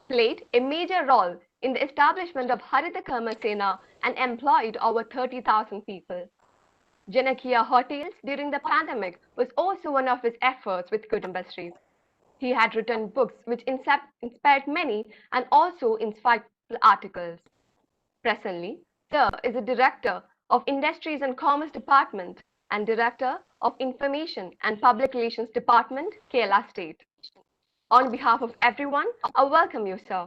played a major role in the establishment of Harita Karma Sena and employed over 30,000 people. Janakia Hotels during the pandemic was also one of his efforts with Kudumbashree. He had written books which inspired many and also inspired articles. Presently, Sir is the Director of Industries and Commerce Department and Director of Information and Public Relations Department, Kerala State. On behalf of everyone, I welcome you, sir.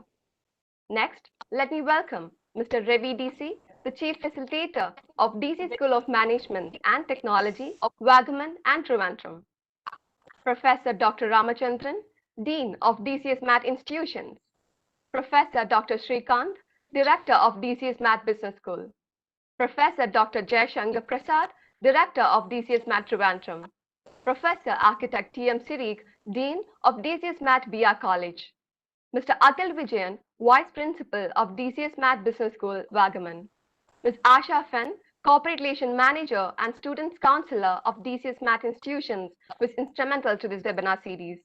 Next, let me welcome Mr. Ravi DC, the Chief Facilitator of DC School of Management and Technology, Vagaman and Trivandrum. Professor Dr. Ramachandran, Dean of DCSMAT Institutions. Professor Dr. Srikanth, Director of DCSMAT Business School. Professor Dr. Jayashankar Prasad, Director of DCSMAT Trivandrum. Professor Architect T.M. Sirik, Dean of DCSMAT BR College. Mr. Atul Vijayan, Vice Principal of DCSMAT Business School, Vagaman. Ms. Asha Fen, Corporate Relation Manager and Students Counselor of DCSMAT Institutions, was instrumental to this webinar series.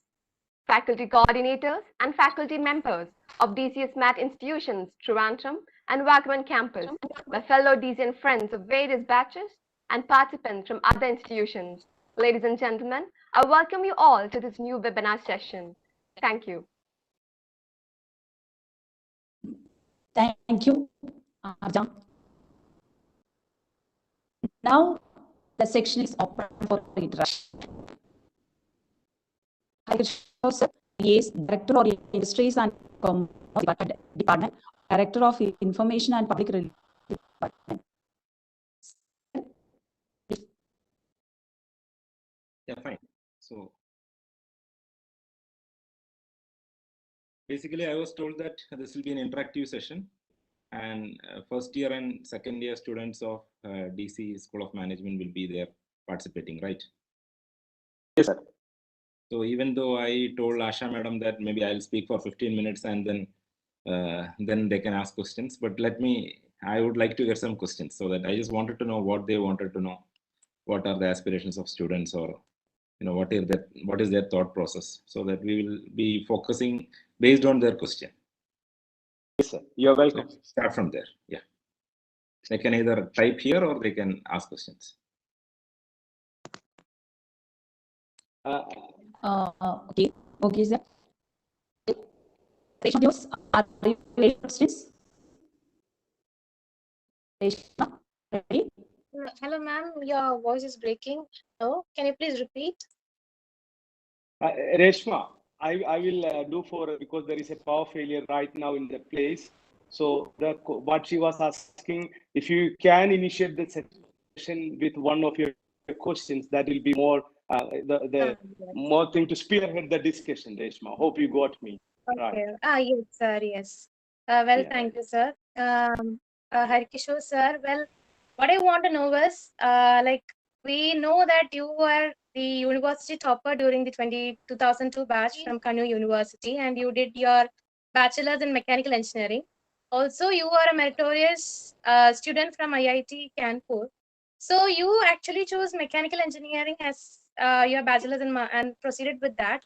Faculty coordinators and faculty members of DCSMAT Institutions, Trivandrum and Vagaman campus, my fellow DCN friends of various batches, and participants from other institutions. Ladies and gentlemen, I welcome you all to this new webinar session. Thank you. Thank you, Arja. Now the section is open for interaction. Harikishore sir, IAS, Director of Industries and Commerce Department, Director of Information and Public Relations Department. Yeah, fine. So basically, I was told that this will be an interactive session, and first year and second year students of DC School of Management will be there participating, right? Yes, sir. So even though I told Asha madam that maybe I'll speak for 15 minutes and then they can ask questions, but I would like to get some questions, so that I just wanted to know what they wanted to know, what are the aspirations of students, or what is their thought process, so that we will be focusing based on their question. Yes, sir. You're welcome. So start from there. Yeah, they can either type here or they can ask questions. Okay, sir. Are you ready for questions? Ready? Hello, ma'am. Your voice is breaking. Oh, can you please repeat? Reshma, I will do because there is a power failure right now in the place. So what she was asking, if you can initiate the session with one of your questions, that will be more Yes. more thing to spearhead the discussion, Reshma. Hope you got me. Okay. Right. Yes, sir. Yes. Well, Yeah. thank you, sir. Harikishore, sir. Well, what I want to know is, like, we know that you were the university topper during the 2002 batch from Kanu University, and you did your bachelor's in mechanical engineering. Also, you are a meritorious student from IIT Kanpur. So you actually chose mechanical engineering as your bachelor's and proceeded with that.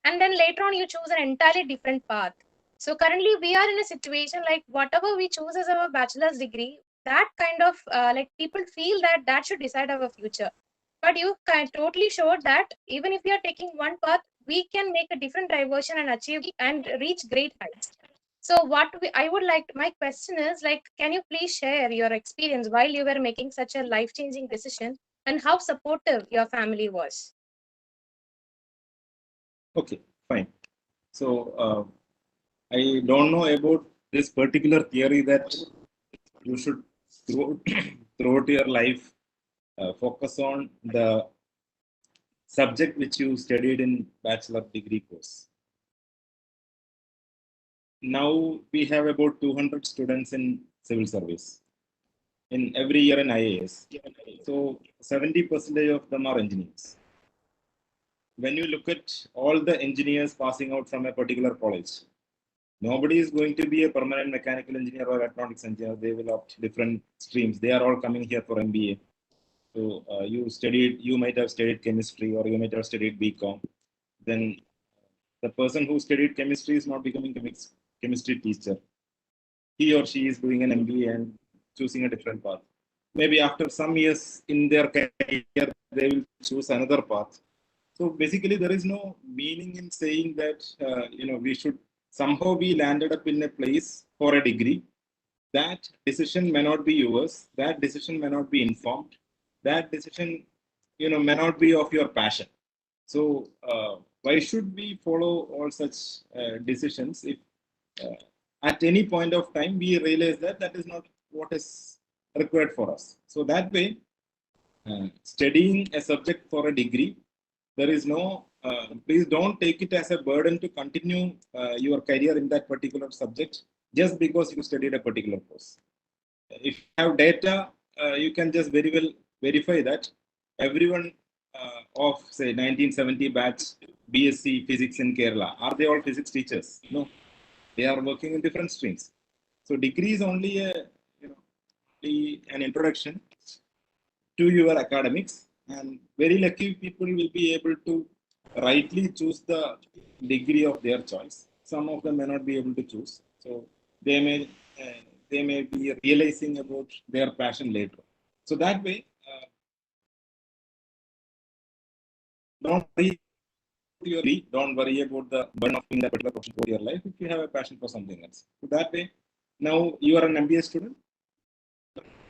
And then later on, you chose an entirely different path. So currently, we are in a situation like whatever we choose as our bachelor's degree, that kind of like people feel that that should decide our future. But you totally showed that even if we are taking one path, we can make a different diversion and achieve and reach great heights. So I would like, my question is like, can you please share your experience while you were making such a life-changing decision and how supportive your family was? Okay, fine. So I don't know about this particular theory that you should throughout your life focus on the subject which you studied in bachelor degree course. Now we have about 200 students in civil service in every year in IAS. So 70% of them are engineers. When you look at all the engineers passing out from a particular college, nobody is going to be a permanent mechanical engineer or electronics engineer. They will opt different streams. They are all coming here for MBA. So you might have studied chemistry, or you might have studied BCom. Then The person who studied chemistry is not becoming a chemistry teacher. He or she is doing an MBA and choosing a different path. Maybe after some years in their career, they will choose another path. So basically, there is no meaning in saying that we should somehow be landed up in a place for a degree. That decision may not be yours. That decision may not be informed. That decision, may not be of your passion. So why should we follow all such decisions if at any point of time we realize that that is not what is required for us? So that way, studying a subject for a degree, there is no, please don't take it as a burden to continue your career in that particular subject just because you studied a particular course. If you have data, you can just very well verify that everyone of say 1970 batch BSc physics in Kerala, are they all physics teachers? No, they are working in different streams. So degree is only an introduction to your academics, and very lucky people will be able to rightly choose the degree of their choice. Some of them may not be able to choose, so they may be realizing about their passion later. So that way, don't worry about the burden of that particular profession for your life if you have a passion for something else. So that way, now you are an MBA student.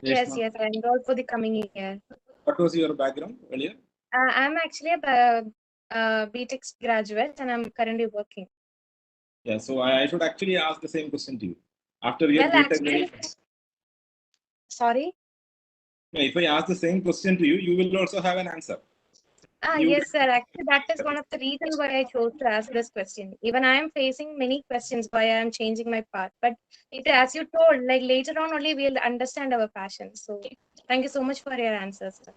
Yes, yes, I enrolled for the coming year. What was your background earlier? I'm actually a BTech graduate and I'm currently working. Yeah, so I should actually ask the same question to you. After your Well, BTech, sorry? no, if I ask the same question to you, you will also have an answer. Yes, sir. Actually, that is one of the reasons why I chose to ask this question. Even I am facing many questions why I am changing my path. But it, as you told, like later on only we'll understand our passion. So thank you so much for your answers, sir.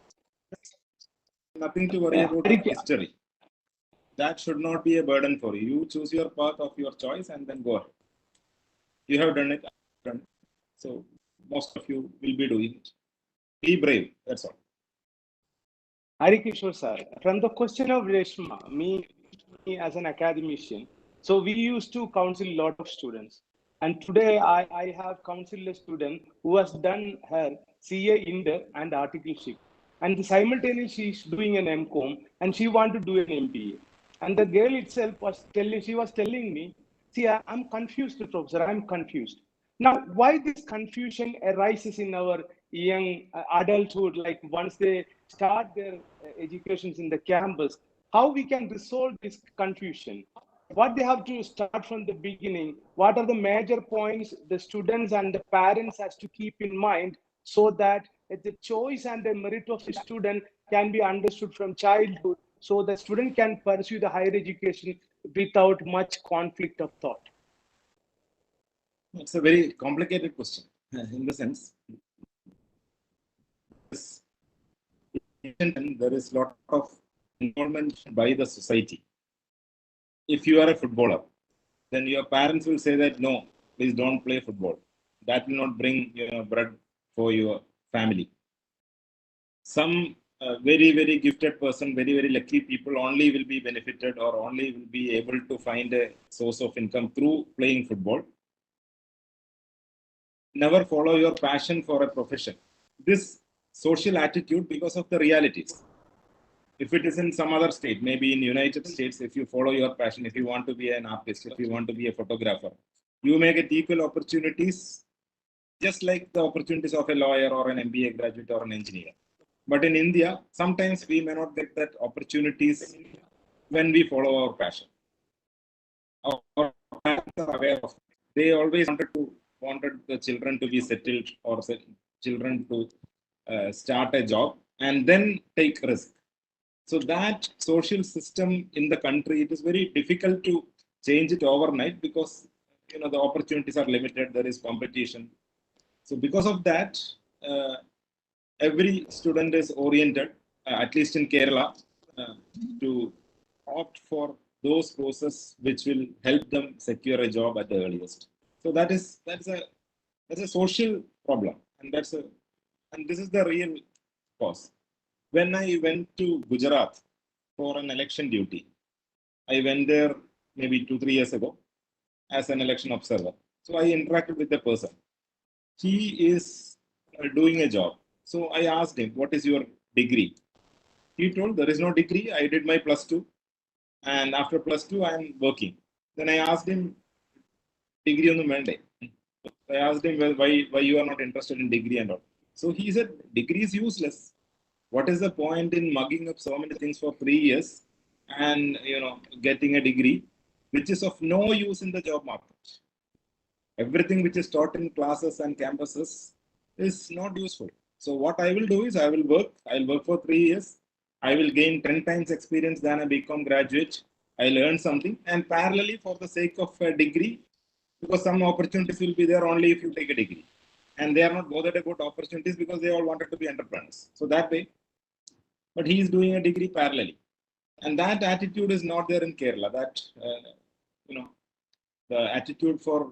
Nothing to worry about history. That should not be a burden for you. You choose your path of your choice and then go ahead. You have done it. So most of you will be doing it. Be brave. That's all. Harikishore sir, from the question of Reshma, me as an academician, so we used to counsel a lot of students. And today I have counseled a student who has done her CA Inter and articleship. And simultaneously she's doing an MCOM and she wanted to do an MBA. And the girl itself was telling me, see, I'm confused, professor, I'm confused. Now, why this confusion arises in our young adulthood, like once they start their educations in the campus, how we can resolve this confusion? What they have to start from the beginning? What are the major points the students and the parents has to keep in mind so that the choice and the merit of the student can be understood from childhood, so the student can pursue the higher education without much conflict of thought? It's a very complicated question in the sense there is a lot of involvement by the society. If you are a footballer, then your parents will say that no, please don't play football. That will not bring bread for your family. Some very, very gifted person, very, very lucky people only will be benefited or only will be able to find a source of income through playing football. Never follow your passion for a profession. This social attitude because of the realities. If it is in some other state, maybe in United States, if you follow your passion, if you want to be an artist, if you want to be a photographer, you may get equal opportunities, just like the opportunities of a lawyer or an MBA graduate or an engineer. But in India, sometimes we may not get that opportunities when we follow our passion. Our parents are aware of it. They always wanted the children to be settled or children to start a job and then take risk. So that social system in the country, it is very difficult to change it overnight because the opportunities are limited. There is competition. So because of that, every student is oriented, at least in Kerala, to opt for those courses which will help them secure a job at the earliest. So that's a social problem, and this is the real cause. When I went to Gujarat for an election duty, I went there maybe 2-3 years ago as an election observer. So I interacted with the person. He is doing a job. So I asked him, what is your degree? He told, there is no degree. I did my +2. And after +2, I am working. Then I asked him, degree on the Monday. I asked him, well, why you are not interested in degree and all. So he said, degree is useless. What is the point in mugging up so many things for 3 years and getting a degree, which is of no use in the job market? Everything which is taught in classes and campuses is not useful. So what I will do is I'll work for 3 years. I will gain 10 times experience than a BCom graduate. I learn something, and parallelly, for the sake of a degree, because some opportunities will be there only if you take a degree. And they are not bothered about opportunities because they all wanted to be entrepreneurs. So that way, but he is doing a degree parallelly. And that attitude is not there in Kerala. That, the attitude for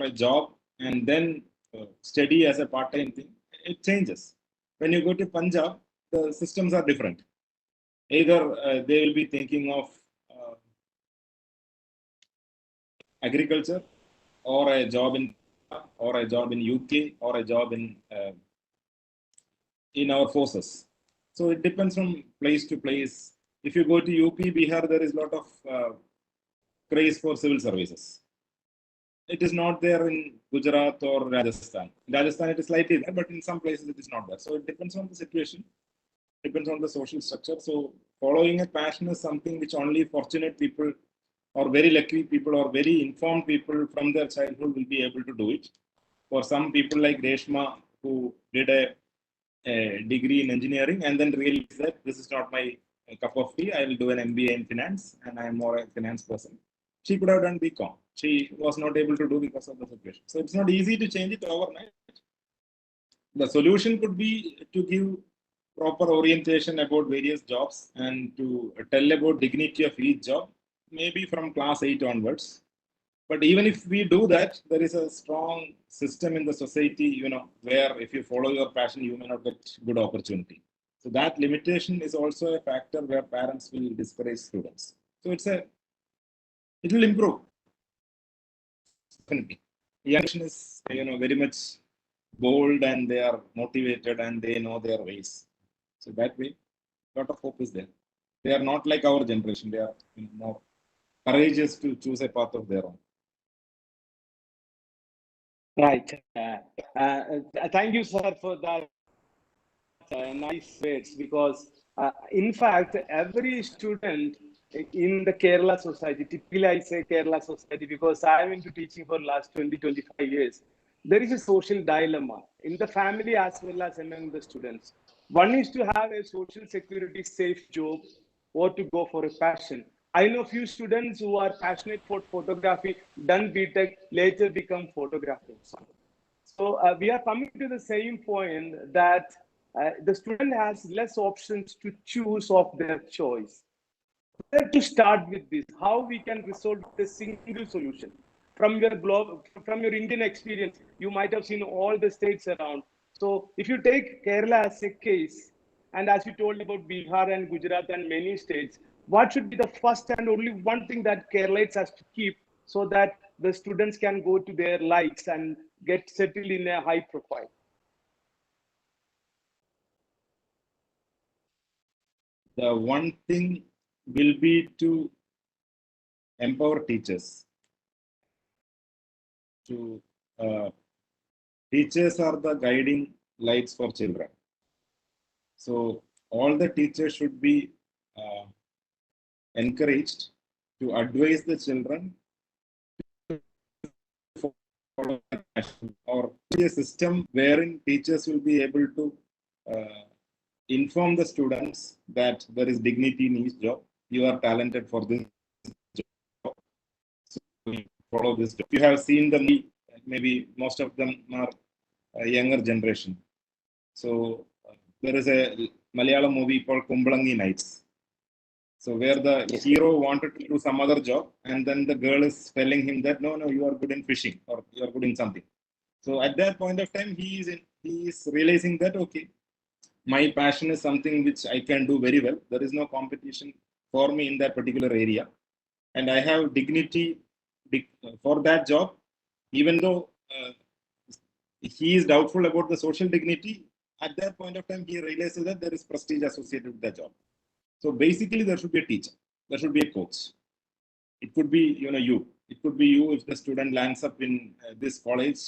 a job and then study as a part-time thing, it changes. When you go to Punjab, the systems are different. Either they will be thinking of agriculture or a job in UK or a job in our forces. So it depends from place to place. If you go to UP, Bihar, there is a lot of craze for civil services. It is not there in Gujarat or Rajasthan. In Rajasthan, it is slightly there, but in some places it is not there. So it depends on the situation, depends on the social structure. So following a passion is something which only fortunate people or very lucky people or very informed people from their childhood will be able to do it. For some people like Reshma, who did a degree in engineering and then realized that this is not my cup of tea, I will do an MBA in finance and I am more a finance person. She could have done BCom. She was not able to do because of the situation. So it's not easy to change it overnight. The solution could be to give proper orientation about various jobs and to tell about dignity of each job, maybe from class 8 onwards. But even if we do that, there is a strong system in the society, where if you follow your passion, you may not get good opportunity. So that limitation is also a factor where parents will discourage students. So it will improve. Definitely. Young generation is, very much bold and they are motivated and they know their ways. So that way, a lot of hope is there. They are not like our generation. They are more courageous to choose a path of their own. Right. Thank you, sir, for that nice words, because in fact, every student in the Kerala society, typically I say Kerala society because I'm into teaching for last 20-25 years, there is a social dilemma in the family as well as among the students. One is to have a social security safe job or to go for a passion. I know few students who are passionate for photography, done BTech, later become photographers. So we are coming to the same point that the student has less options to choose of their choice. Where to start with this? How we can resolve the single solution? From your Indian experience, you might have seen all the states around. So if you take Kerala as a case, and as you told about Bihar and Gujarat and many states, what should be the first and only one thing that Keralites has to keep so that the students can go to their lights and get settled in a high profile? The one thing will be to empower teachers. Teachers are the guiding lights for children. So all the teachers should be encouraged to advise the children to follow their passion, or a system wherein teachers will be able to inform the students that there is dignity in each job. You are talented for this job, so you follow this job. You have seen them, maybe most of them are a younger generation. So there is a Malayalam movie called Kumbalangi Nights. So where the hero wanted to do some other job, and then the girl is telling him that no, you are good in fishing or you are good in something. So at that point of time, he is realizing that okay, my passion is something which I can do very well. There is no competition for me in that particular area. and I have dignity for that job, even though he is doubtful about the social dignity. At that point of time, he realizes that there is prestige associated with the job. So basically, there should be a teacher, there should be a coach. It could be, you. It could be you if the student lands up in this college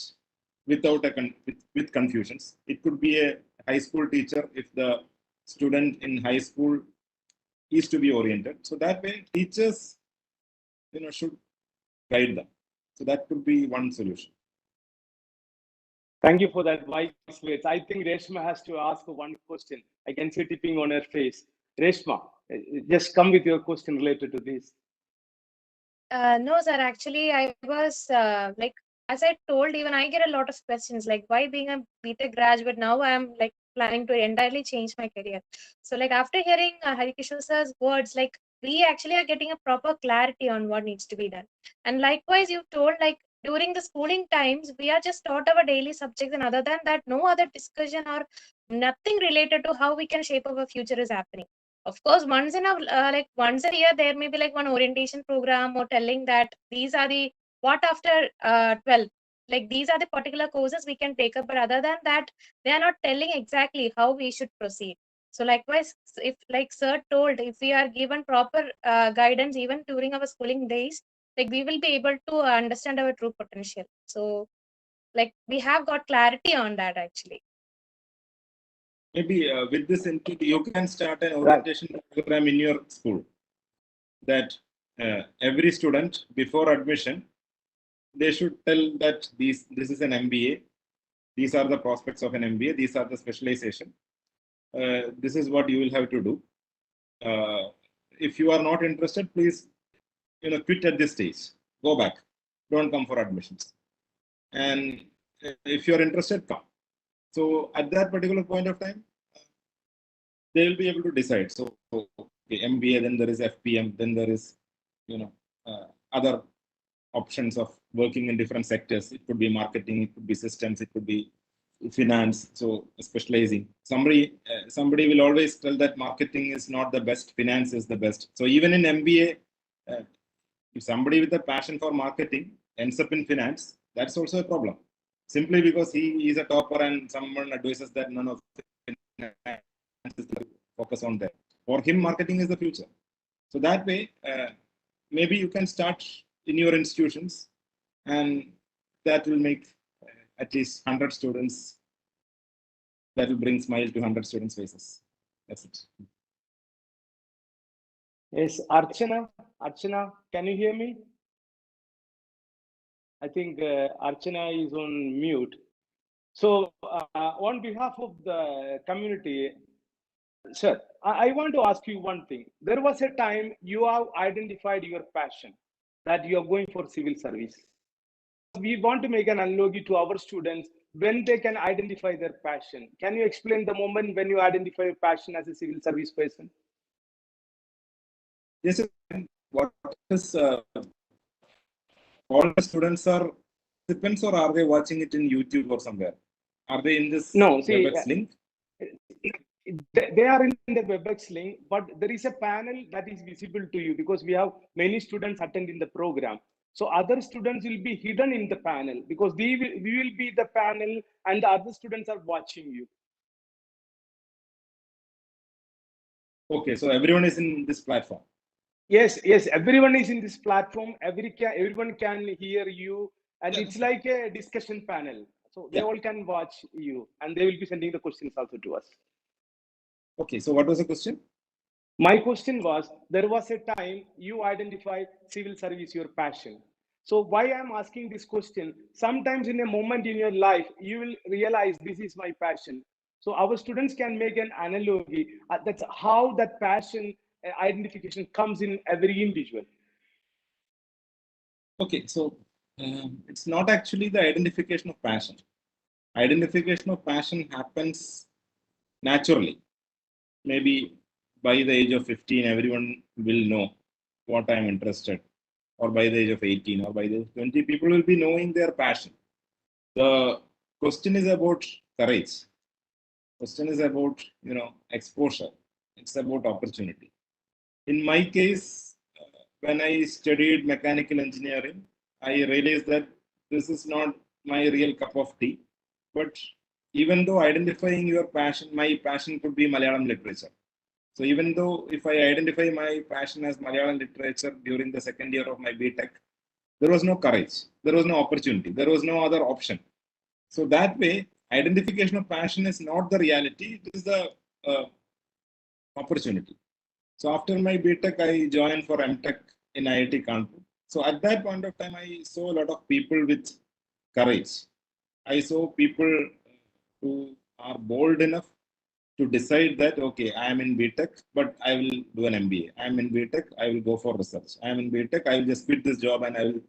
without with confusions. It could be a high school teacher if the student in high school is to be oriented. So that way, teachers, should guide them. So that could be one solution. Thank you for that wise words. I think Reshma has to ask one question. I can see tipping on her face. Reshma, just come with your question related to this. No, sir. Actually, I was like, as I told, even I get a lot of questions like, why being a BTech graduate now, I'm like planning to entirely change my career. So, like, after hearing Harikishore sir's words, like, we actually are getting a proper clarity on what needs to be done. And likewise, you told, like, during the schooling times, we are just taught our daily subjects, and other than that, no other discussion or nothing related to how we can shape our future is happening. Of course, once in a once a year there may be like one orientation program or telling that these are the what after 12, like these are the particular courses we can take up, but other than that they are not telling exactly how we should proceed. So likewise, if like sir told, if we are given proper guidance even during our schooling days, like we will be able to understand our true potential. So like we have got clarity on that actually. Maybe with this input, you can start an orientation program in your school that every student before admission, they should tell that this is an MBA. These are the prospects of an MBA. These are the specialization. This is what you will have to do. If you are not interested, please, quit at this stage. Go back. Don't come for admissions. And if you are interested, come. So at that particular point of time, they will be able to decide. So okay, MBA, then there is FPM, then there is, other options of working in different sectors. It could be marketing, it could be systems, it could be finance. So specializing. Somebody will always tell that marketing is not the best, finance is the best. So even in MBA, if somebody with a passion for marketing ends up in finance, that's also a problem. Simply because he is a topper and someone advises that none of finance is focus on that. For him, marketing is the future. So that way, maybe you can start in your institutions, and that will make at least 100 students. That will bring smile to 100 students' faces. That's it. Yes, Archana. Archana, can you hear me? I think Archana is on mute. So on behalf of the community, sir, I want to ask you one thing. There was a time you have identified your passion, that you are going for civil service. We want to make an analogy to our students when they can identify their passion. Can you explain the moment when you identify your passion as a civil service person? Yes, what is all the students are participants, or are they watching it in YouTube or somewhere? Are they in this WebEx link? They are in the WebEx link, but there is a panel that is visible to you because we have many students attending the program. So other students will be hidden in the panel because we will be the panel and the other students are watching you. Okay, so everyone is in this platform. Yes, everyone is in this platform. Everyone can hear you, and it's like a discussion panel. So they all can watch you, and they will be sending the questions also to us. Okay, so what was the question? My question was, there was a time you identified civil service your passion. So why I'm asking this question, sometimes in a moment in your life, you will realize this is my passion. So our students can make an analogy. That's how that passion identification comes in every individual. Okay, so it's not actually the identification of passion. Identification of passion happens naturally. Maybe by the age of 15, everyone will know what I'm interested, or by the age of 18, or by the age of 20, people will be knowing their passion. The question is about courage. Question is about, exposure. It's about opportunity. In my case, when I studied mechanical engineering, I realized that this is not my real cup of tea. But even though identifying your passion, my passion could be Malayalam literature. So even though if I identify my passion as Malayalam literature during the second year of my BTech, there was no courage, there was no opportunity, there was no other option. So that way, identification of passion is not the reality, it is the opportunity. So after my BTech, I joined for MTech in IIT Kanpur. So at that point of time, I saw a lot of people with courage. I saw people who are bold enough to decide that, okay, I am in BTech, but I will do an MBA. I am in BTech, I will go for research. I am in BTech, I will just quit this job and I will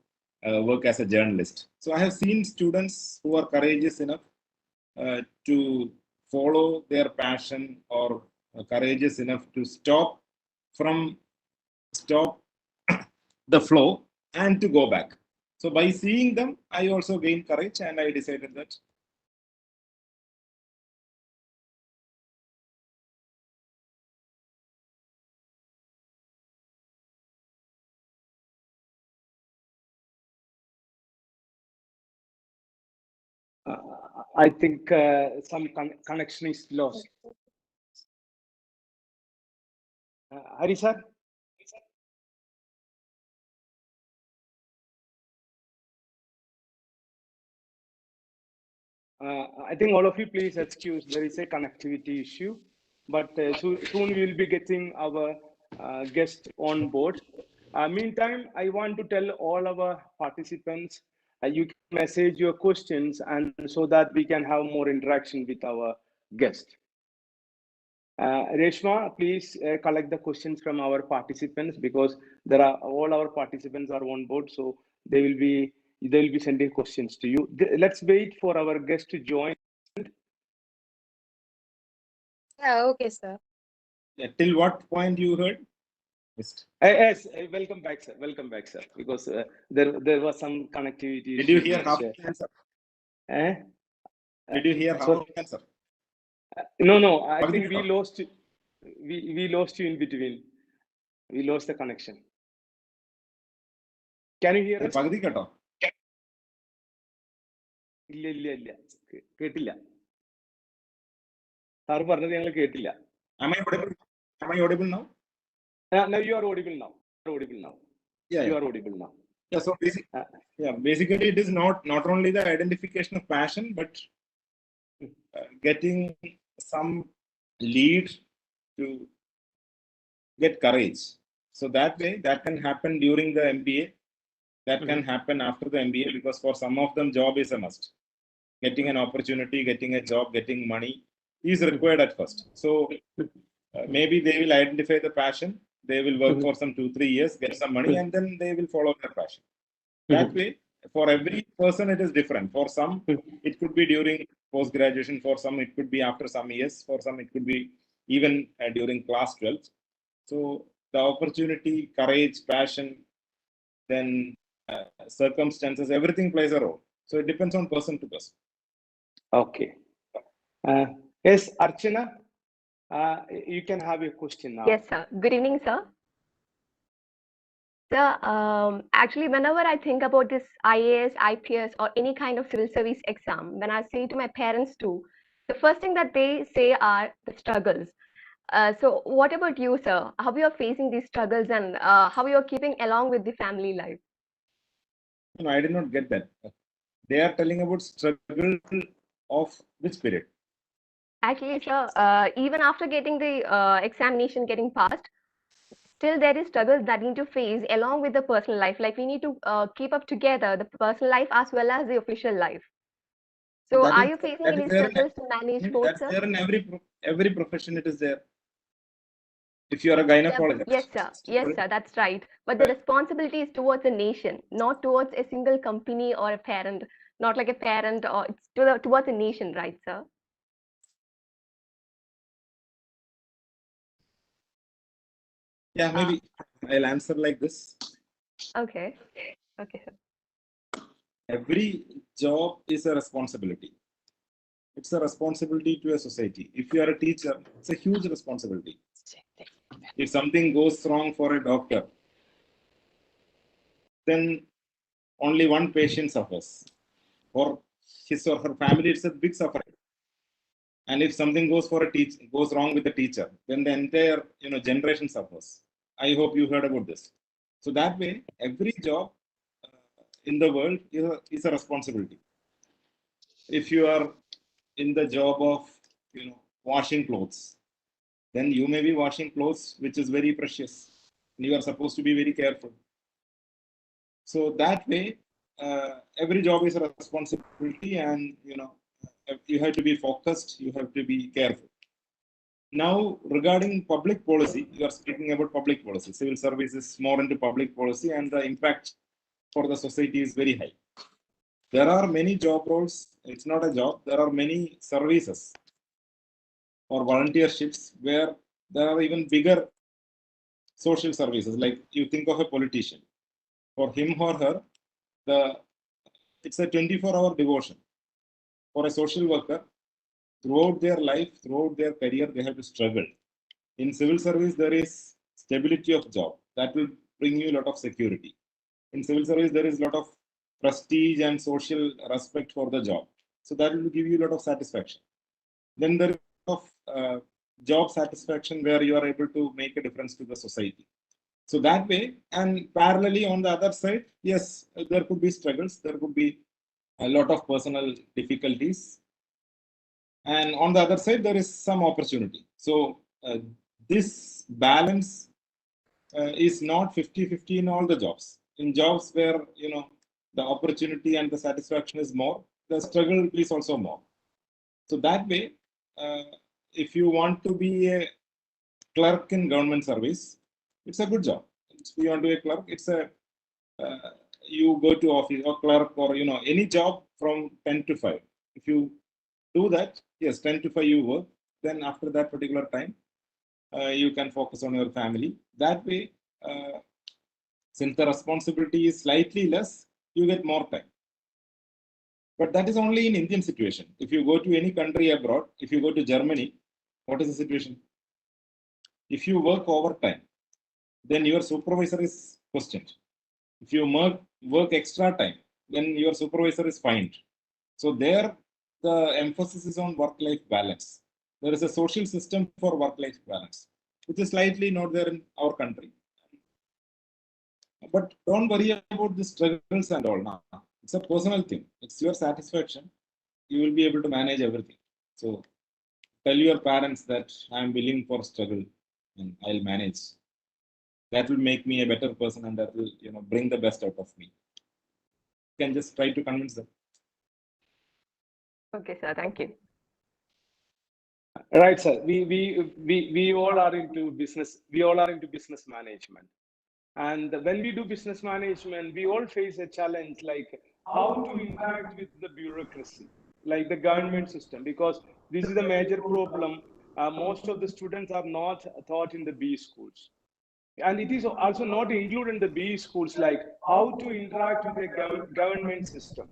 work as a journalist. So I have seen students who are courageous enough to follow their passion or courageous enough to stop the flow and to go back. So by seeing them, I also gained courage and I decided that I think some connection is lost. Hari sir? I think all of you please excuse, there is a connectivity issue, but soon we will be getting our guest on board. Meantime, I want to tell all our participants, you can message your questions and so that we can have more interaction with our guest. Reshma, please collect the questions from our participants because all our participants are on board, so they will be sending questions to you. Let's wait for our guest to join. Yeah, okay, sir. till what point you heard? Yes, welcome back, sir. Welcome back, sir. Because there was some connectivity. Did you hear half the answer? Did you hear half the answer? No. I think we lost. We lost you in between. We lost the connection. Can you hear us? പകുതി കേട്ടോ? ഇല്ല കേട്ടില്ല. Sir പറഞ്ഞത് ഞങ്ങൾ കേട്ടില്ല. Am I audible now? No, you are audible now. Yeah, you are audible now. Yeah, so basically it is not only the identification of passion, but getting some lead to get courage. So that way, that can happen during the MBA, that can happen after the MBA, because for some of them, job is a must. Getting an opportunity, getting a job, getting money is required at first. So maybe they will identify the passion, they will work for some 2-3 years, get some money, and then they will follow their passion. That way, for every person, it is different. For some, it could be during post-graduation. For some, it could be after some years. For some, it could be even during class 12. So the opportunity, courage, passion, then circumstances, everything plays a role. So it depends on person to person. Okay. Yes, Archana, you can have your question now. Yes, sir. Good evening, sir. Sir, actually, whenever I think about this IAS, IPS, or any kind of civil service exam, when I say to my parents too, the first thing that they say are the struggles. So what about you, sir? How you are facing these struggles and how you are keeping along with the family life? No, I did not get that. They are telling about struggle of which period? Actually, sir, even after getting the examination getting passed, still there is struggles that need to face along with the personal life. Like we need to keep up together the personal life as well as the official life. So are you facing any struggles to manage both, that's sir? there in every profession. It is there. If you are a gynecologist. Yes, sir, that's right. But the responsibility is towards a nation, not towards a single company or a parent. Not like a parent, or it's towards a nation, right, sir? Yeah, maybe I'll answer like this. Okay, sir. Every job is a responsibility. It's a responsibility to a society. If you are a teacher, it's a huge responsibility. If something goes wrong for a doctor, then only one patient suffers. For his or her family, it's a big suffering. And if something goes wrong with the teacher, then the entire generation suffers. I hope you heard about this. So that way, every job in the world is a responsibility. If you are in the job of washing clothes, then you may be washing clothes which is very precious. You are supposed to be very careful. So that way, every job is a responsibility, and you have to be focused. You have to be careful. Now, regarding public policy, you are speaking about public policy. Civil service is more into public policy, and the impact for the society is very high. There are many job roles. It's not a job. There are many services or volunteerships where there are even bigger social services. Like you think of a politician. For him or her, it's a 24-hour devotion. For a social worker, throughout their life, throughout their career, they have to struggle. In civil service, there is stability of job. That will bring you a lot of security. In civil service, there is a lot of prestige and social respect for the job. So that will give you a lot of satisfaction. Then there is a lot of job satisfaction where you are able to make a difference to the society. So that way, and parallelly on the other side, yes, there could be struggles. There could be a lot of personal difficulties. And on the other side, there is some opportunity. So this balance is not 50-50 in all the jobs. In jobs where the opportunity and the satisfaction is more, the struggle is also more. So that way, if you want to be a clerk in government service, it's a good job. If you want to be a clerk, it's a you go to office or clerk or any job from 10 to 5. If you do that, yes, 10 to 5 you work. Then after that particular time, you can focus on your family. That way, since the responsibility is slightly less, you get more time. But that is only in Indian situation. If you go to any country abroad, if you go to Germany, what is the situation? If you work overtime, then your supervisor is questioned. If you work extra time, then your supervisor is fined. So there, the emphasis is on work-life balance. There is a social system for work-life balance, which is slightly not there in our country. But don't worry about the struggles and all now. It's a personal thing. It's your satisfaction. You will be able to manage everything. So tell your parents that I'm willing for struggle and I'll manage. That will make me a better person, and that will bring the best out of me. You can just try to convince them. Okay, sir. Thank you. Right, sir. We all are into business. We all are into business management. And when we do business management, we all face a challenge like how to interact with the bureaucracy, like the government system, because this is a major problem. Most of the students are not taught in the B schools. And it is also not included in the B schools, like how to interact with the government system.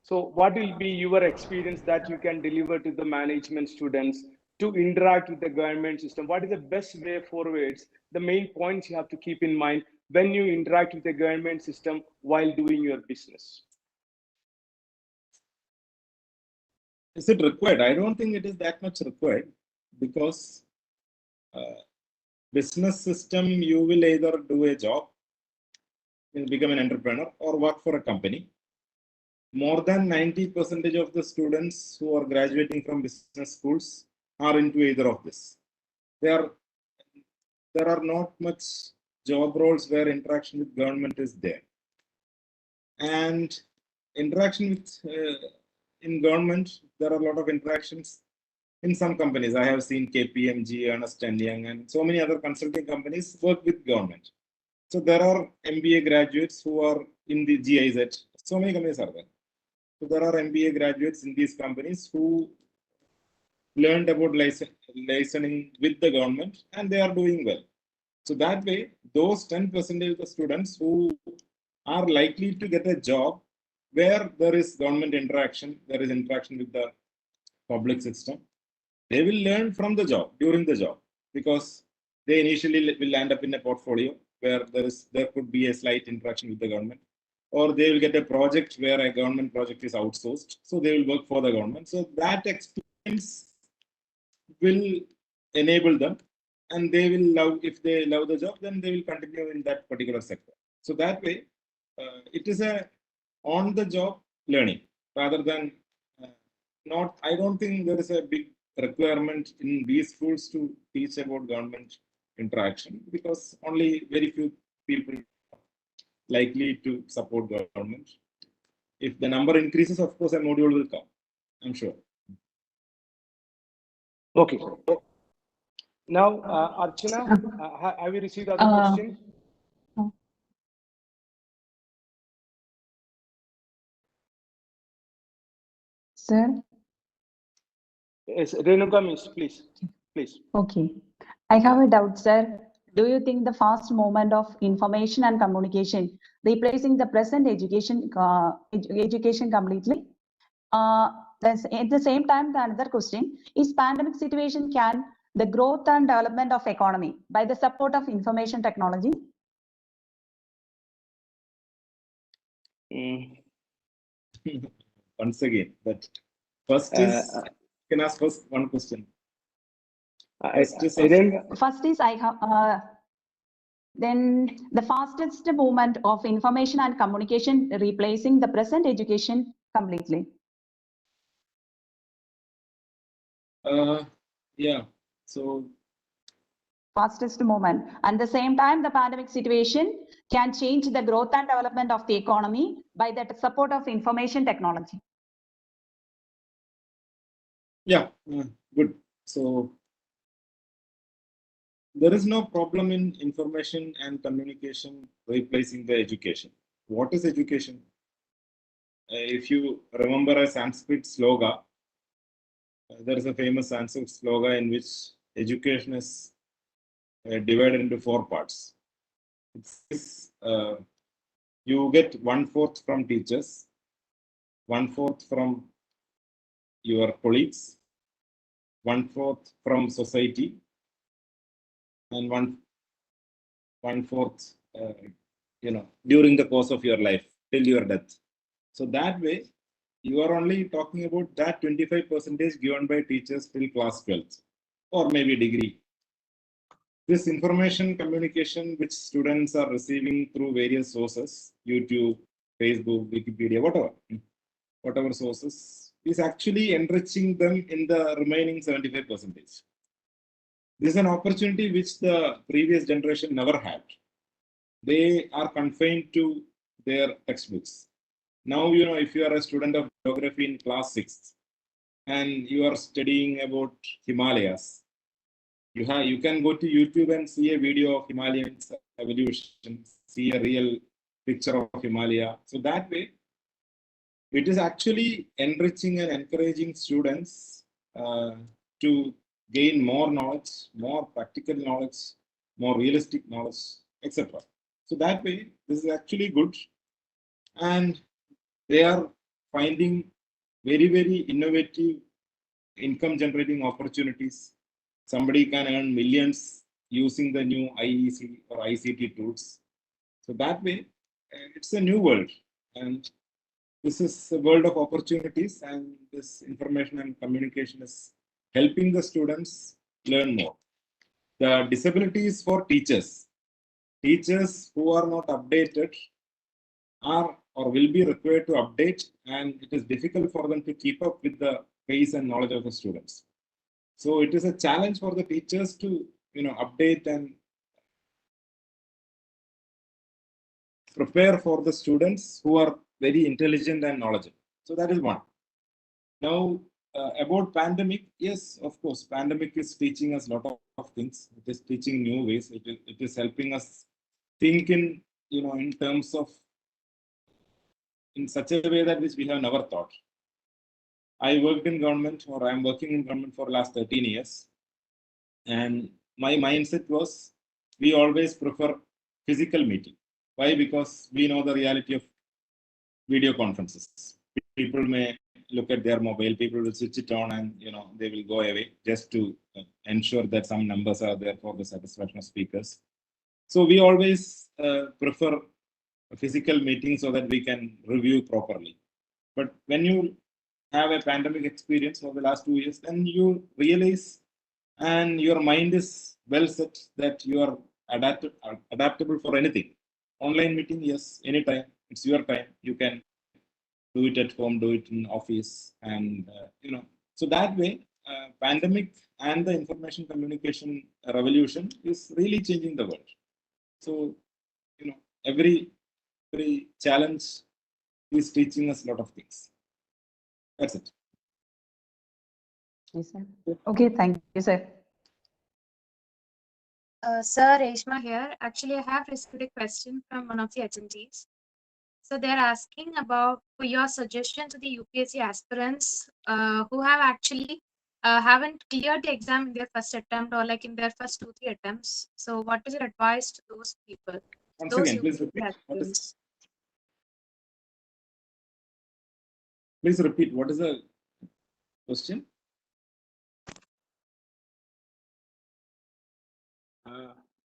So what will be your experience that you can deliver to the management students to interact with the government system? What is the best way forwards? The main points you have to keep in mind when you interact with the government system while doing your business. Is it required? I don't think it is that much required, because business system, you will either do a job, become an entrepreneur, or work for a company. More than 90% of the students who are graduating from business schools are into either of this. There are not much job roles where interaction with government is there. And interaction with in government, there are a lot of interactions in some companies. I have seen KPMG, Ernst & Young, and so many other consulting companies work with government. So there are MBA graduates who are in the GIZ. So many companies are there. So there are MBA graduates in these companies who learned about licensing with the government, and they are doing well. So that way, those 10% of the students who are likely to get a job where there is government interaction, there is interaction with the public system, they will learn from the job, during the job, because they initially will land up in a portfolio. where there could be a slight interaction with the government, or they will get a project where a government project is outsourced, so they will work for the government. So that experience will enable them, and they will love, if they love the job, then they will continue in that particular sector. So that way, it is a on-the-job learning rather than not. I don't think there is a big requirement in these schools to teach about government interaction, because only very few people are likely to support government. If the number increases, of course, a module will come, I'm sure. Okay. Now, Archana, have you received other question? Sir? Yes, Renuka, miss, please. Okay. I have a doubt, sir. Do you think the fast movement of information and communication replacing the present education completely? At the same time, the another question is, pandemic situation can the growth and development of economy by the support of information technology? Once again, but first is, you can ask first one question. First is I have then the fastest movement of information and communication replacing the present education completely. Yeah, so fastest movement. And at the same time, the pandemic situation can change the growth and development of the economy by the support of information technology. Yeah, good. So there is no problem in information and communication replacing the education. What is education? If you remember a Sanskrit sloga, there is a famous Sanskrit sloga in which education is divided into 4 parts. It says you get 1/4 from teachers, 1/4 from your colleagues, 1/4 from society, and 1/4 during the course of your life till your death. So that way, you are only talking about that 25% given by teachers till class 12th or maybe degree. This information communication which students are receiving through various sources, YouTube, Facebook, Wikipedia, whatever sources, is actually enriching them in the remaining 75%. This is an opportunity which the previous generation never had. They are confined to their textbooks. Now, if you are a student of geography in class 6th and you are studying about Himalayas, you can go to YouTube and see a video of Himalayan evolution, see a real picture of Himalaya. So that way, it is actually enriching and encouraging students to gain more knowledge, more practical knowledge, more realistic knowledge, etc. So that way, this is actually good. And they are finding very, very innovative income generating opportunities. Somebody can earn millions using the new IEC or ICT tools. So that way, it's a new world. And this is a world of opportunities, and this information and communication is helping the students learn more. The disabilities for teachers. Teachers who are not updated are or will be required to update, and it is difficult for them to keep up with the pace and knowledge of the students. So it is a challenge for the teachers to update and prepare for the students who are very intelligent and knowledgeable. So that is one. Now about pandemic, yes, of course, pandemic is teaching us a lot of things. It is teaching new ways. It is helping us think in terms of in such a way that which we have never thought. I worked in government, or I'm working in government for the last 13 years. And my mindset was, we always prefer physical meeting. Why? Because we know the reality of video conferences. People may look at their mobile, people will switch it on and they will go away just to ensure that some numbers are there for the satisfaction of speakers. So we always prefer a physical meeting so that we can review properly. But when you have a pandemic experience for the last 2 years, then you realize and your mind is well set that you are adaptable for anything. Online meeting, yes, anytime. It's your time. You can do it at home, do it in office, and so that way, pandemic and the information communication revolution is really changing the world. So every challenge is teaching us a lot of things. That's it. Yes, sir. Okay, thank you, sir. Sir, Reshma here. Actually, I have received a question from one of the attendees. So they're asking about your suggestion to the UPSC aspirants who have actually haven't cleared the exam in their first attempt or like in their first 2-3 attempts. So what is your advice to those people? Once Those again, please UPSC repeat. aspirants. Please repeat. What is the question?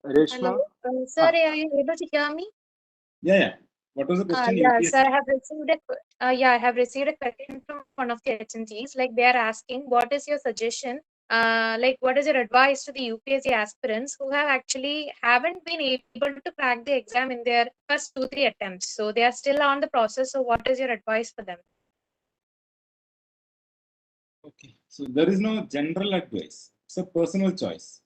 Reshma, Hello, sir, are you able to hear me? Yeah. What was the question? Yeah, UPSC? sir, I have received I have received a question from one of the attendees. Like they are asking, what is your suggestion? Like what is your advice to the UPSC aspirants who have actually haven't been able to crack the exam in their first 2-3 attempts? So they are still on the process. So what is your advice for them? Okay. So there is no general advice. It's a personal choice.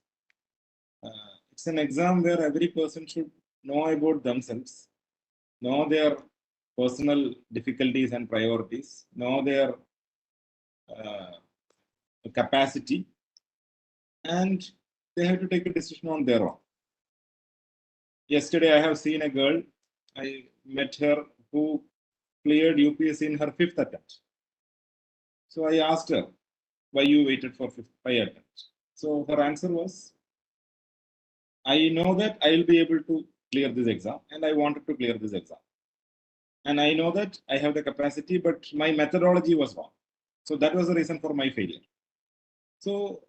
It's an exam where every person should know about themselves, know their personal difficulties and priorities, know their capacity, and they have to take a decision on their own. Yesterday, I have seen a girl. I met her who cleared UPSC in her 5th attempt. So I asked her, why you waited for 5 attempts? So her answer was, I know that I will be able to clear this exam and I wanted to clear this exam. And I know that I have the capacity, but my methodology was wrong. So that was the reason for my failure. So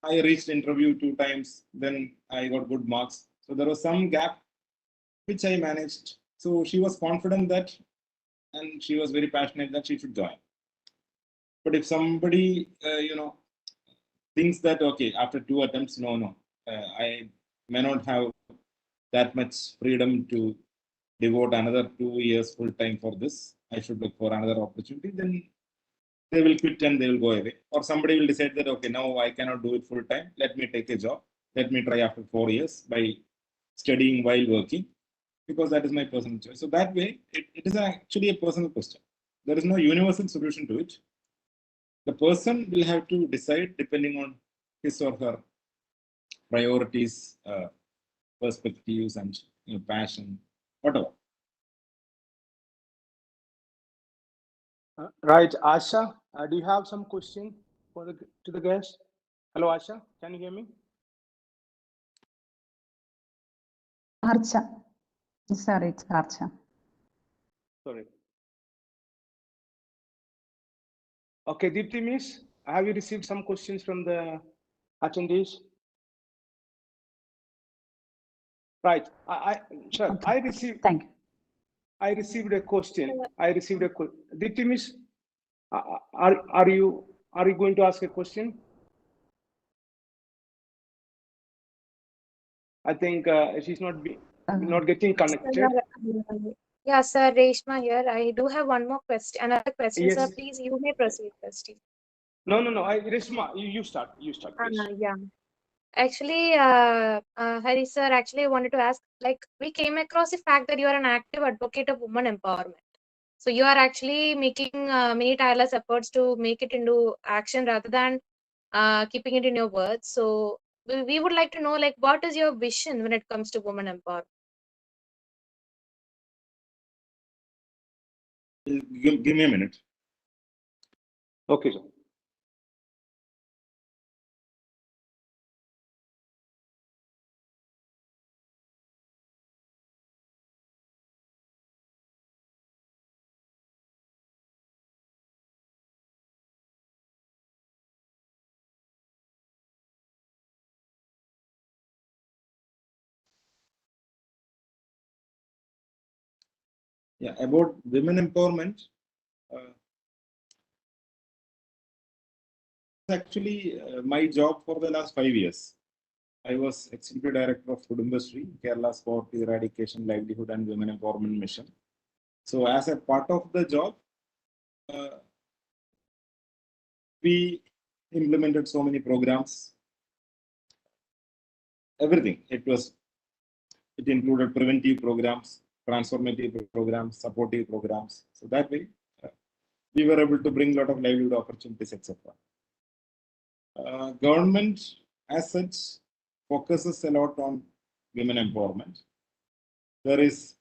I reached interview 2 times, then I got good marks. So there was some gap which I managed. So she was confident that, and she was very passionate that she should join. But if somebody, thinks that, okay, after 2 attempts, no, I may not have that much freedom to devote another 2 years full time for this, I should look for another opportunity, then they will quit and they will go away. Or somebody will decide that, okay, now I cannot do it full time. Let me take a job. Let me try after 4 years by studying while working, because that is my personal choice. So that way, it is actually a personal question. There is no universal solution to it. The person will have to decide depending on his or her priorities, perspectives, and passion, whatever. right, Asha, do you have some question to the guest? Hello, Asha, can you hear me? Archa. Sorry, it's Archa. Sorry. Okay, Deepti Miss, have you received some questions from the attendees? Right, sure. Okay. I received. Thank you. I received a question. Deepti Miss, are you going to ask a question? I think she's not getting connected. Yeah, sir, Reshma here. I do have one more question. Another question, Yes. sir. Please, you may proceed first. No. Reshma, you start. You start, please. Yeah. Actually, Hari sir, actually, I wanted to ask, like, we came across the fact that you are an active advocate of women empowerment. So you are actually making many tireless efforts to make it into action rather than keeping it in your words. So we would like to know, like, what is your vision when it comes to women empowerment? Give me a minute. Okay, sir. Yeah, about women empowerment, actually my job for the last 5 years. I was Executive Director of Food Industry, Kerala's Poverty Eradication, Livelihood and Women Empowerment Mission. So as a part of the job, we implemented so many programs. Everything. It included preventive programs, transformative programs, supportive programs. So that way, we were able to bring a lot of livelihood opportunities, etc. Government, as such, focuses a lot on women empowerment. There is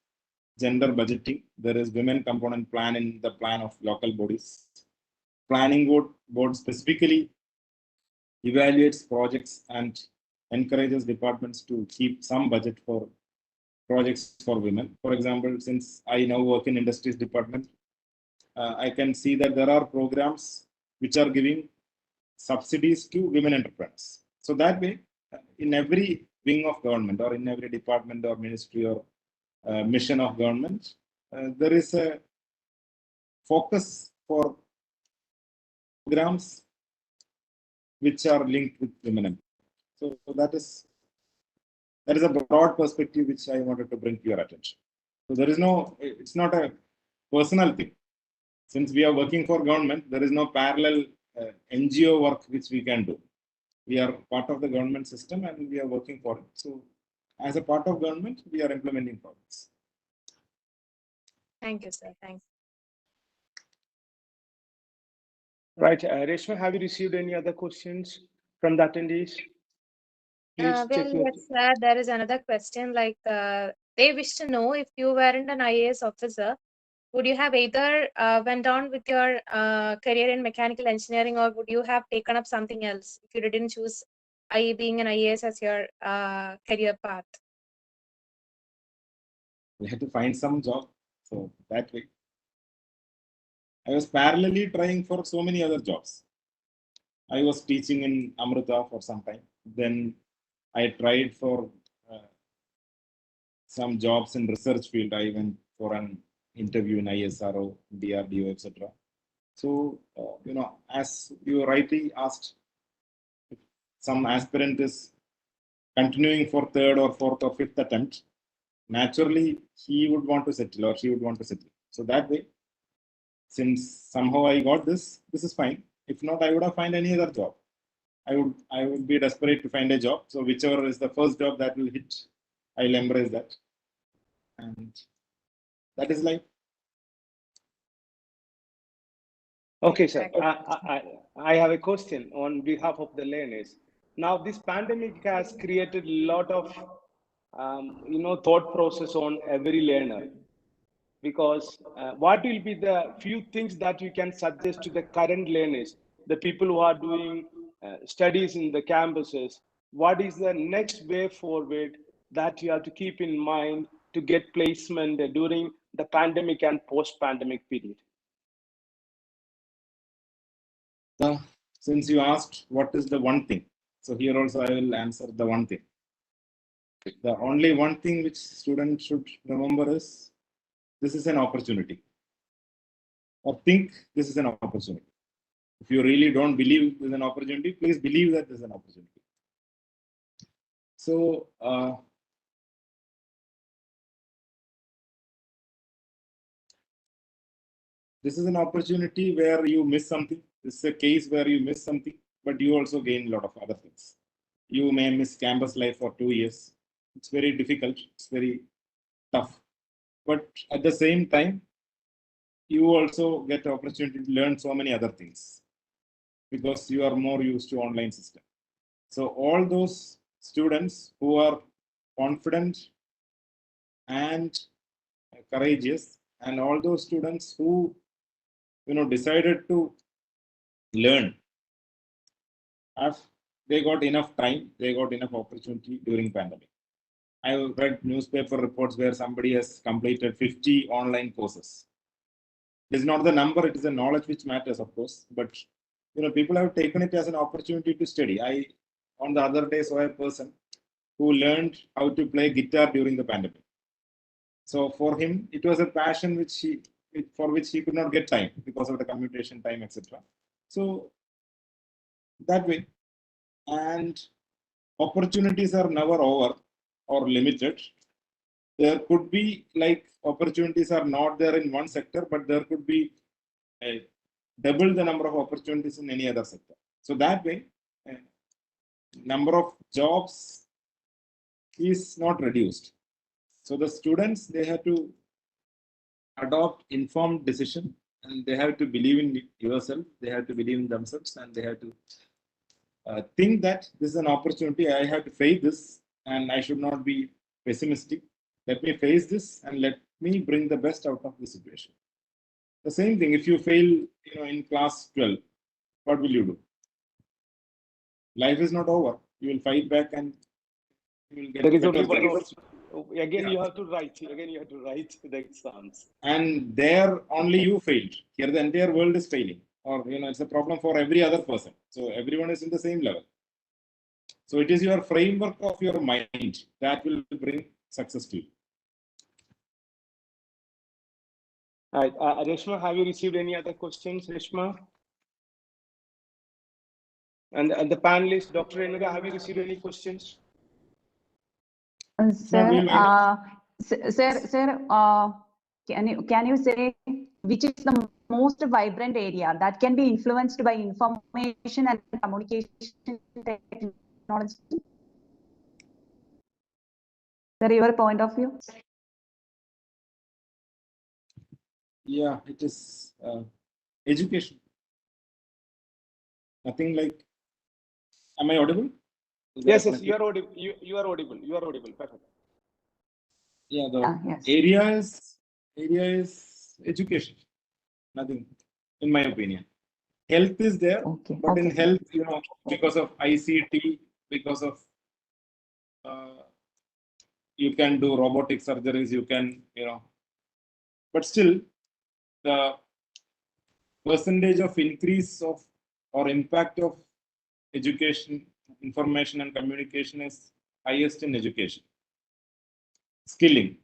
gender budgeting. There is women component plan in the plan of local bodies. Planning board specifically evaluates projects and encourages departments to keep some budget for projects for women. For example, since I now work in industries department, I can see that there are programs which are giving subsidies to women entrepreneurs. So that way, in every wing of government or in every department or ministry or mission of government, there is a focus for programs which are linked with women. So that is a broad perspective which I wanted to bring to your attention. So there is no, it's not a personal thing. Since we are working for government, there is no parallel NGO work which we can do. We are part of the government system and we are working for it. So as a part of government, we are implementing projects. Thank you, sir. Thanks. Right. Reshma, have you received any other questions from the attendees? Please check your... Yes, sir. There is another question. Like, they wish to know if you weren't an IAS officer, would you have either went on with your career in mechanical engineering, or would you have taken up something else if you didn't choose being an IAS as your career path? We had to find some job. So that way, I was parallelly trying for so many other jobs. I was teaching in Amrita for some time. Then I tried for some jobs in research field. I went for an interview in ISRO, DRDO, etc. So, as you rightly asked, if some aspirant is continuing for third or fourth or fifth attempt, naturally he would want to settle or she would want to settle. So that way, since somehow I got this is fine. If not, I would have found any other job. I would be desperate to find a job. So whichever is the first job that will hit, I'll embrace that. And that is life. Okay, sir. I have a question on behalf of the learners. Now, this pandemic has created a lot of, thought process on every learner. Because what will be the few things that you can suggest to the current learners, the people who are doing studies in the campuses? What is the next way forward that you have to keep in mind to get placement during the pandemic and post-pandemic period? Since you asked what is the one thing, so here also I will answer the one thing. The only one thing which students should remember is this is an opportunity, or think this is an opportunity. If you really don't believe this is an opportunity, please believe that this is an opportunity. So this is an opportunity where you miss something. This is a case where you miss something, but you also gain a lot of other things. You may miss campus life for 2 years. It's very difficult. It's very tough. But at the same time, you also get the opportunity to learn so many other things because you are more used to online system. So all those students who are confident and courageous, and all those students who decided to learn, if they got enough time, they got enough opportunity during pandemic. I read newspaper reports where somebody has completed 50 online courses. It is not the number, it is the knowledge which matters, of course. But people have taken it as an opportunity to study. I, on the other day, saw a person who learned how to play guitar during the pandemic. So for him, it was a passion for which he could not get time because of the commutation time, etc. So that way, and opportunities are never over or limited. There could be like opportunities are not there in one sector, but there could be double the number of opportunities in any other sector. So that way, number of jobs is not reduced. So the students, they have to adopt informed decision, and they have to believe in yourself, they have to believe in themselves, and they have to think that this is an opportunity. I have to face this, and I should not be pessimistic. Let me face this, and let me bring the best out of the situation. The same thing, if you fail, in class 12, what will you do? Life is not over. You will fight back, and you will get There is only better one grades. option. Again, you have to write. Again, you have to write the exams. And there only you failed. Here the entire world is failing, or it's a problem for every other person. So everyone is in the same level. So it is your framework of your mind that will bring success to you. All right, Reshma, have you received any other questions, Reshma? And the panelist, Dr. Renuka, have you received any questions? Sir, can you say which is the most vibrant area that can be influenced by information and communication technology? Sir, your point of view? Yeah, it is education. Nothing like. Am I audible? Yes, you are audible. You are audible. You are audible. Perfect. Yeah, the Yes. area is education. Nothing, in my opinion. Health is there, Okay. but in Okay, sir. health, because of ICT, because of you can do robotic surgeries, you can, but still the percentage of increase of or impact of education, information and communication is highest in education. Skilling.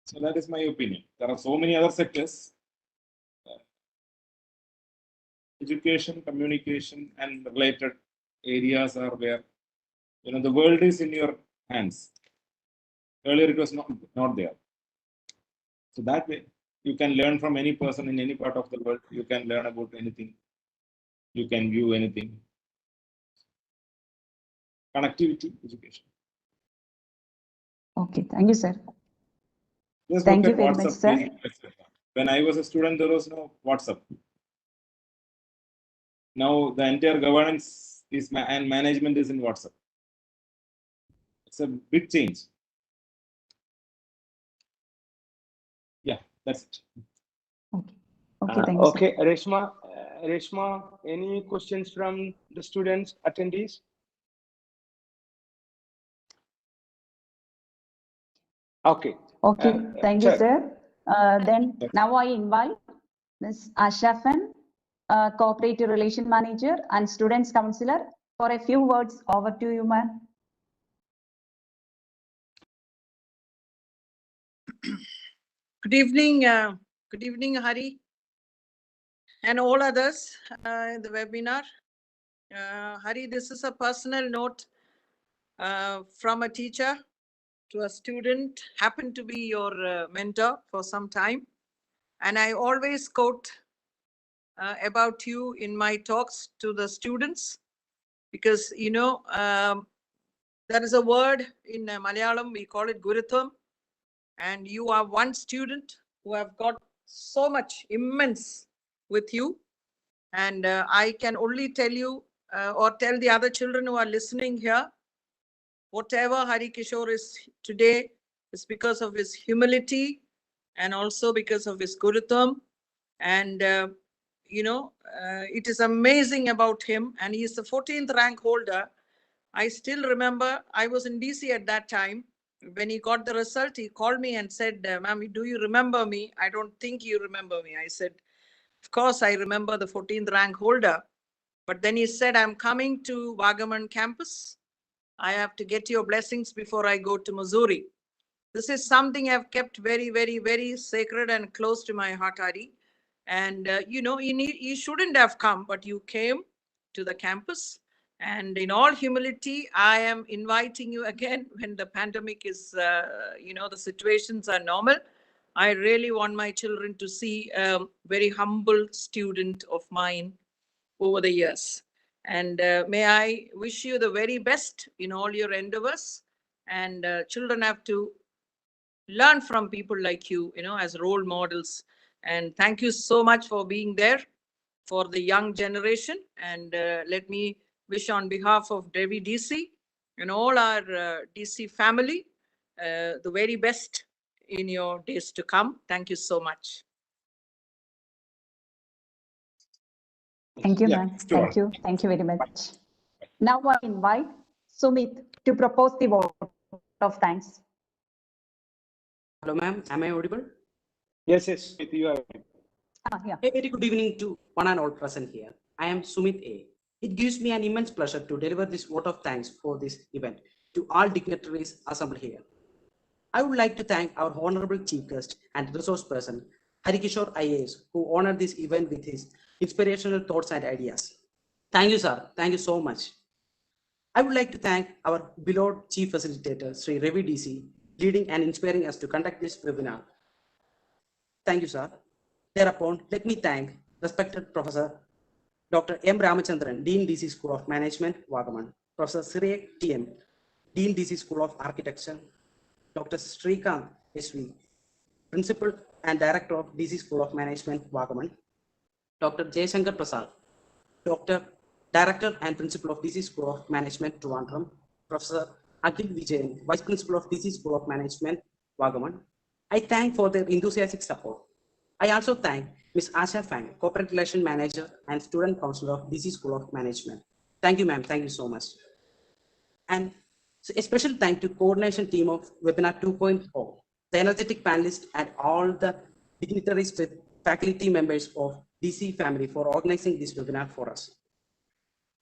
So that is my opinion. There are so many other sectors. Education, communication, and related areas are where the world is in your hands. Earlier it was not there. So that way you can learn from any person in any part of the world. You can learn about anything. You can view anything. Connectivity, education. Okay, thank you, sir. Just Thank look you at very much, WhatsApp, sir. Facebook, etc. When I was a student, there was no WhatsApp. Now the entire governance is and management is in WhatsApp. It's a big change. Yeah, that's it. Okay. Okay, thank you, sir. Okay, Reshma, any questions from the students, attendees? Okay. Okay, thank you, sir. sir. Then now I invite Ms. Ashafan, Cooperative Relation Manager and Students Counselor, for a few words. Over to you, ma'am. Good evening, Hari, and all others in the webinar. Hari, this is a personal note from a teacher to a student, happened to be your mentor for some time. And I always quote about you in my talks to the students, because, there is a word in Malayalam, we call it Gurutham. And you are one student who have got so much immense with you. And I can only tell you or tell the other children who are listening here, whatever Harikishore is today is because of his humility and also because of his Gurutham. And, it is amazing about him. And he is the 14th rank holder. I still remember I was in DC at that time. When he got the result, he called me and said, "Ma'am, do you remember me? I don't think you remember me." I said, "Of course, I remember the 14th rank holder." But then he said, "I'm coming to Wagaman campus. I have to get your blessings before I go to Missouri." This is something I've kept very, very, very sacred and close to my heart, Hari. And you shouldn't have come, but you came to the campus. And in all humility, I am inviting you again when the pandemic is, the situations are normal. I really want my children to see a very humble student of mine over the years. And may I wish you the very best in all your endeavors. And children have to learn from people like you, as role models. And thank you so much for being there for the young generation. And let me wish on behalf of Devi DC and all our DC family the very best in your days to come. Thank you so much. Thank you, Yeah, ma'am. sure. Thank you. Thank you very much. Now I invite Sumit to propose the vote of thanks. Hello, ma'am. Am I audible? Yes, yes, you are. Yeah. A very good evening to one and all present here. I am Sumit A. It gives me an immense pleasure to deliver this vote of thanks for this event to all dignitaries assembled here. I would like to thank our honorable chief guest and resource person, Harikishore IAS, who honored this event with his inspirational thoughts and ideas. Thank you, sir. Thank you so much. I would like to thank our beloved chief facilitator, Sri Ravi DC, leading and inspiring us to conduct this webinar. Thank you, sir. Thereupon, let me thank respected Professor Dr. M. Ramachandran, Dean DC School of Management, Vagaman, Professor Sirek TM, Dean DC School of Architecture, Dr. Srikanth SV, Principal and Director of DC School of Management, Vagaman, Dr. Jayashankar Prasad, Dr. Director and Principal of DC School of Management, Trivandrum, Professor Akhil Vijayan, Vice Principal of DC School of Management, Vagaman. I thank for their enthusiastic support. I also thank Ms. Asha Fang, Corporate Relation Manager and Student Counselor of DC School of Management. Thank you, ma'am. Thank you so much. And a special thank to coordination team of Webinar 2.0, the energetic panelists and all the dignitaries with faculty members of DC family for organizing this webinar for us.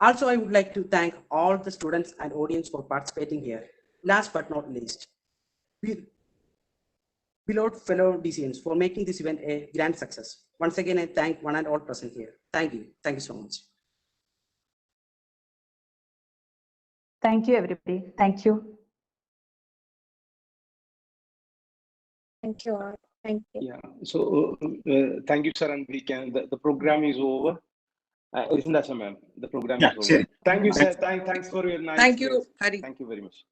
Also, I would like to thank all the students and audience for participating here. Last but not least, beloved fellow DCNs for making this event a grand success. Once again, I thank one and all present here. Thank you. Thank you so much. Thank you, everybody. Thank you. Thank you all. Thank you. Yeah. So thank you, sir. And we can. The program is over. Isn't that so, ma'am? The program Yeah, is over. sure. Thank you, sir. Thanks for your nice Thank you, words. Hari. Thank you very much.